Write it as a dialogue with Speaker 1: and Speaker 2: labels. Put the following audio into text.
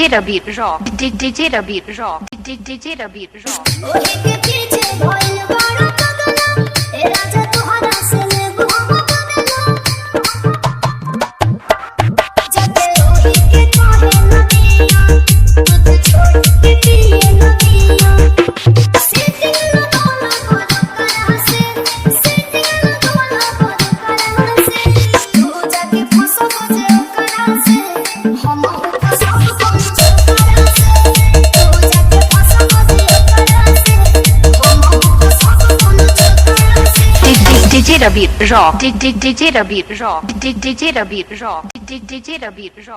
Speaker 1: DJ Rabi Rock, DJ Rabi Rock, DJ Rabi Rock.
Speaker 2: ओही के पीछे भइल बड़ा पगला, ए राजा तोहरा से लेबो हम बदला। जाके ओही के काहे न दिया, तुझ छोड़ के पिए न दिया। सीटिंग लगाना करो करा से, सीटिंग लगाना करो करा से। तू जाके फंसो मुझे करा से, हम फंसो करा से। तू जाके फंसो मुझे करा से, हम फंसो करा से।
Speaker 1: DJ Rabi Rock, DJ Rabi Rock, DJ Rabi Rock, DJ Rabi Rock.